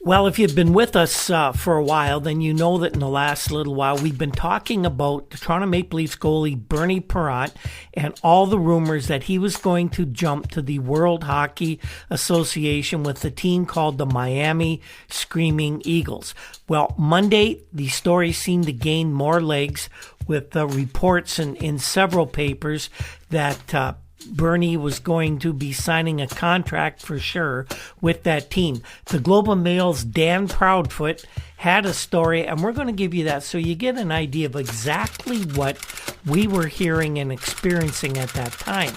Well, if you've been with us for a while, then you know that in the last little while we've been talking about the Toronto Maple Leafs goalie Bernie Parent and all the rumors that he was going to jump to the World Hockey Association with the team called the Miami Screaming Eagles. Well, Monday, the story seemed to gain more legs with reports in several papers that Bernie was going to be signing a contract for sure with that team. The Globe and Mail's Dan Proudfoot had a story, and we're going to give you that so you get an idea of exactly what we were hearing and experiencing at that time.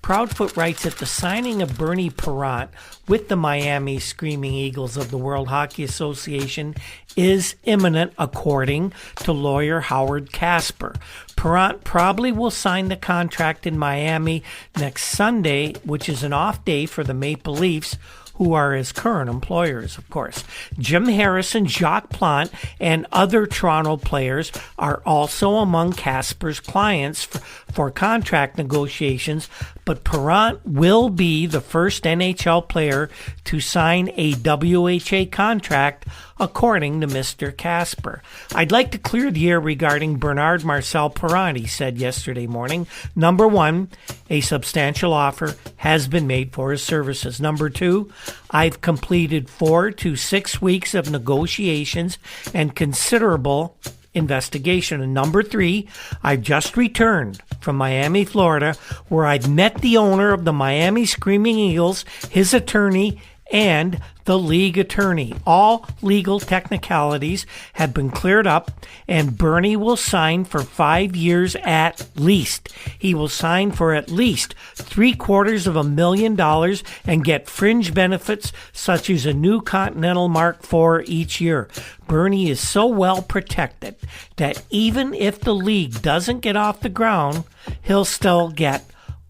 Proudfoot writes that the signing of Bernie Parent with the Miami Screaming Eagles of the World Hockey Association is imminent, according to lawyer Howard Casper. Parent probably will sign the contract in Miami next Sunday, which is an off day for the Maple Leafs, who are his current employers, of course. Jim Harrison, Jacques Plante, and other Toronto players are also among Casper's clients for contract negotiations, but Parent will be the first NHL player to sign a WHA contract, according to Mr. Casper. I'd like to clear the air regarding Bernard Marcel Parent, he said yesterday morning. Number one, a substantial offer has been made for his services. Number two, I've completed 4 to 6 weeks of negotiations and considerable investigation. And number three, I've just returned from Miami, Florida, where I've met the owner of the Miami Screaming Eagles, his attorney, and the league attorney. All legal technicalities have been cleared up, and Bernie will sign for 5 years at least. He will sign for at least $750,000 and get fringe benefits such as a new Continental Mark IV each year. Bernie is so well protected that even if the league doesn't get off the ground, he'll still get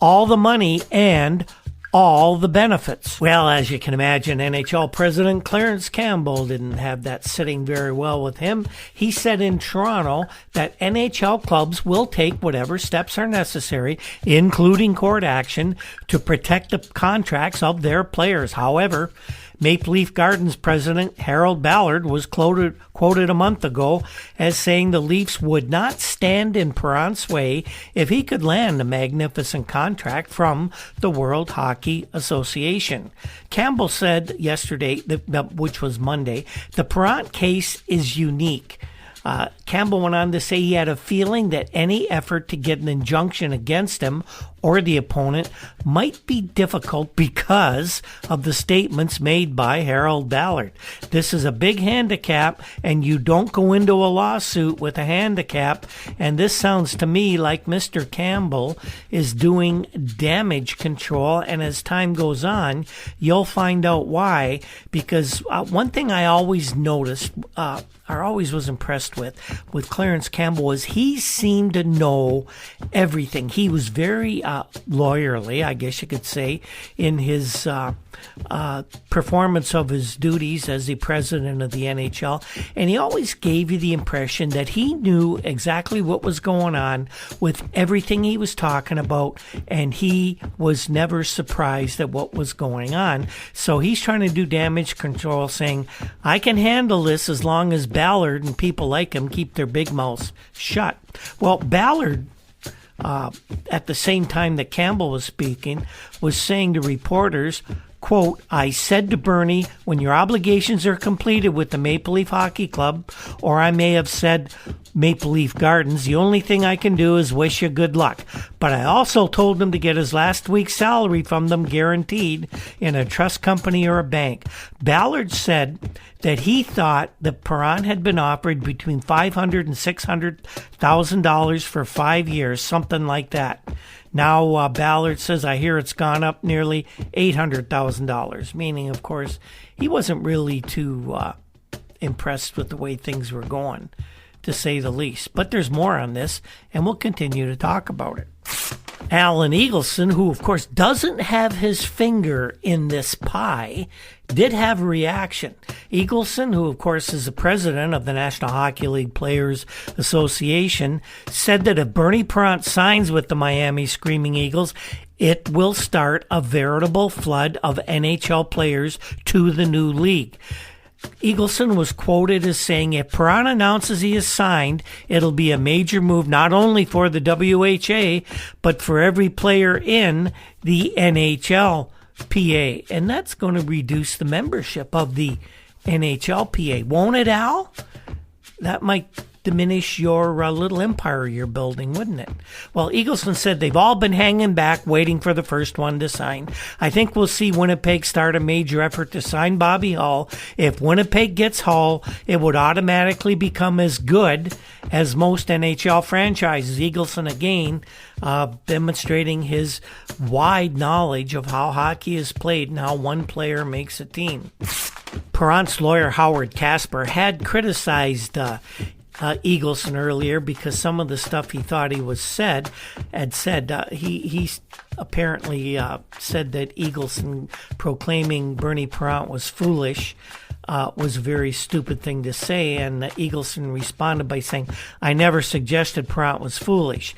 all the money and all the benefits. Well, as you can imagine, NHL President Clarence Campbell didn't have that sitting very well with him. He said in Toronto that NHL clubs will take whatever steps are necessary, including court action, to protect the contracts of their players. However, Maple Leaf Gardens president Harold Ballard was quoted a month ago as saying the Leafs would not stand in Parent's way if he could land a magnificent contract from the World Hockey Association. Campbell said yesterday, which was Monday, the Parent case is unique. Campbell went on to say he had a feeling that any effort to get an injunction against him or the opponent might be difficult because of the statements made by Harold Ballard. This is a big handicap, and you don't go into a lawsuit with a handicap, and this sounds to me like Mr. Campbell is doing damage control, and as time goes on, you'll find out why, because one thing I always noticed, I always was impressed with Clarence Campbell was he seemed to know everything. He was very lawyerly, I guess you could say, in his performance of his duties as the president of the NHL, and he always gave you the impression that he knew exactly what was going on with everything he was talking about, and he was never surprised at what was going on. So he's trying to do damage control, saying, I can handle this as long as Ballard and people like him keep their big mouths shut. Well, Ballard, at the same time that Campbell was speaking, was saying to reporters, quote, I said to Bernie, when your obligations are completed with the Maple Leaf Hockey Club, or I may have said Maple Leaf Gardens, the only thing I can do is wish you good luck. But I also told him to get his last week's salary from them guaranteed in a trust company or a bank. Ballard said that he thought that Parent had been offered between $500,000 and $600,000 for 5 years, something like that. Now Ballard says, I hear it's gone up nearly $800,000, meaning, of course, he wasn't really too impressed with the way things were going, to say the least. But there's more on this, and we'll continue to talk about it. Alan Eagleson, who, of course, doesn't have his finger in this pie, did have a reaction. Eagleson, who, of course, is the president of the National Hockey League Players Association, said that if Bernie Parent signs with the Miami Screaming Eagles, it will start a veritable flood of NHL players to the new league. Eagleson was quoted as saying, if Perron announces he is signed, it'll be a major move not only for the WHA, but for every player in the NHLPA. And that's going to reduce the membership of the NHLPA. Won't it, Al? That might diminish your little empire you're building, wouldn't it? Well, Eagleson said they've all been hanging back, waiting for the first one to sign. I think we'll see Winnipeg start a major effort to sign Bobby Hull. If Winnipeg gets Hull, it would automatically become as good as most NHL franchises. Eagleson again demonstrating his wide knowledge of how hockey is played and how one player makes a team. Perron's lawyer Howard Casper had criticized Eagleson earlier because some of the stuff he thought he had said. He apparently said that Eagleson proclaiming Bernie Perron was foolish was a very stupid thing to say, and Eagleson responded by saying, I never suggested Perron was foolish.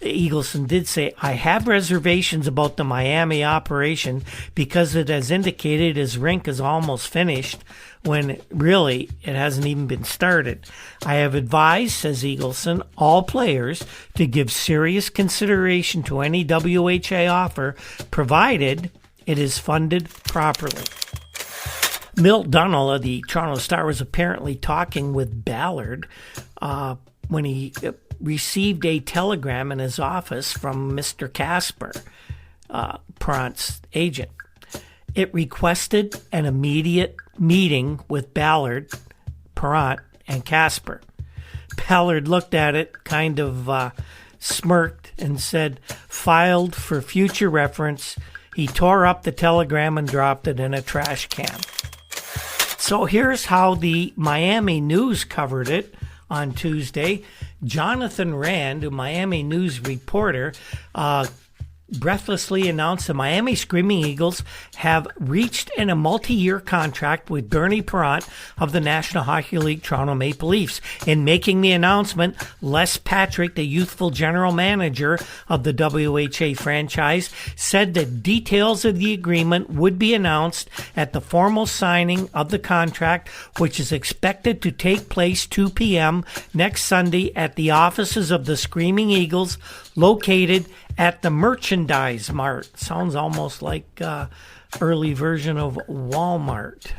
Eagleson did say, I have reservations about the Miami operation because it has indicated his rink is almost finished when really it hasn't even been started. I have advised, says Eagleson, all players to give serious consideration to any WHA offer provided it is funded properly. Milt Dunnell of the Toronto Star was apparently talking with Ballard when he received a telegram in his office from Mr. Casper, Perron's agent. It requested an immediate meeting with Ballard, Perron, and Casper. Ballard looked at it, kind of smirked, and said, filed for future reference. He tore up the telegram and dropped it in a trash can. So here's how the Miami News covered it on Tuesday. Jonathan Rand, a Miami News reporter, breathlessly announced the Miami Screaming Eagles have reached in a multi-year contract with Bernie Perron of the National Hockey League Toronto Maple Leafs. In making the announcement, Les Patrick, the youthful general manager of the WHA franchise, said that details of the agreement would be announced at the formal signing of the contract, which is expected to take place 2 p.m. next Sunday at the offices of the Screaming Eagles, located at the Merchandise Mart. Sounds almost like early version of Walmart.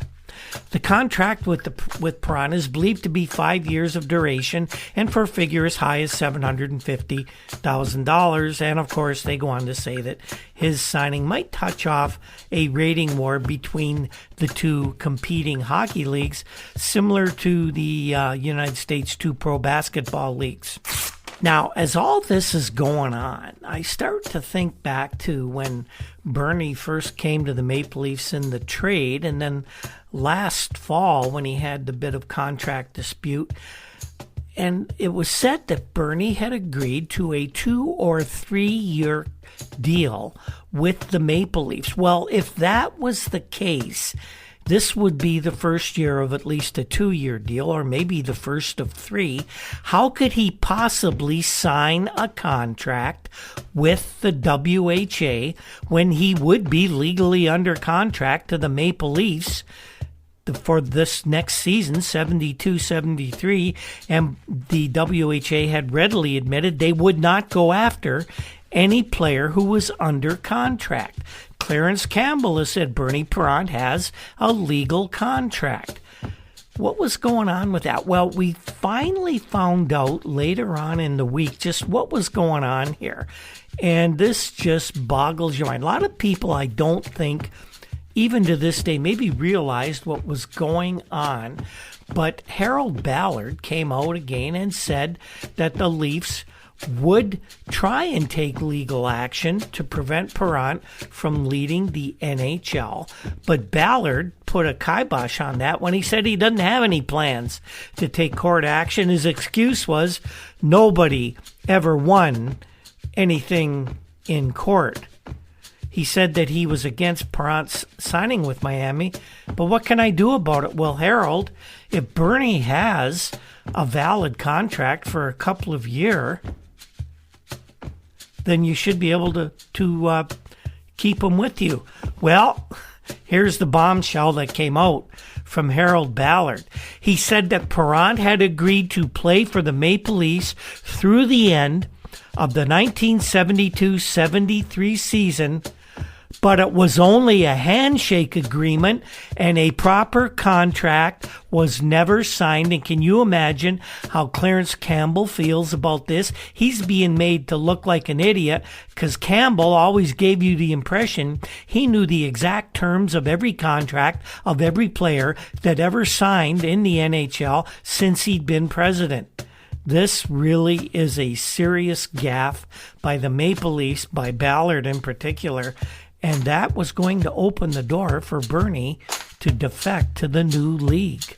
The contract with Perron is believed to be 5 years of duration and for a figure as high as $750,000. And of course, they go on to say that his signing might touch off a rating war between the two competing hockey leagues, similar to the United States two pro basketball leagues. Now, as all this is going on, I start to think back to when Bernie first came to the Maple Leafs in the trade, and then last fall when he had the bit of contract dispute. And it was said that Bernie had agreed to a 2 or 3 year deal with the Maple Leafs. Well, if that was the case, this would be the first year of at least a 2-year deal, or maybe the first of 3. How could he possibly sign a contract with the WHA when he would be legally under contract to the Maple Leafs for this next season, 72-73, and the WHA had readily admitted they would not go after any player who was under contract. Clarence Campbell has said Bernie Perron has a legal contract. What was going on with that? Well, we finally found out later on in the week just what was going on here. And this just boggles your mind. A lot of people, I don't think, even to this day, maybe realized what was going on. But Harold Ballard came out again and said that the Leafs would try and take legal action to prevent Perron from leading the NHL. But Ballard put a kibosh on that when he said he doesn't have any plans to take court action. His excuse was nobody ever won anything in court. He said that he was against Perron's signing with Miami. But what can I do about it? Well, Harold, if Bernie has a valid contract for a couple of years, then you should be able to keep him with you. Well, Here's the bombshell that came out from Harold Ballard. He said that Perrant had agreed to play for the Maple Leafs through the end of the 1972-73 season, but it was only a handshake agreement and a proper contract was never signed. And can you imagine how Clarence Campbell feels about this? He's being made to look like an idiot because Campbell always gave you the impression he knew the exact terms of every contract of every player that ever signed in the NHL since he'd been president. This really is a serious gaffe by the Maple Leafs, by Ballard in particular, and that was going to open the door for Bernie to defect to the new league.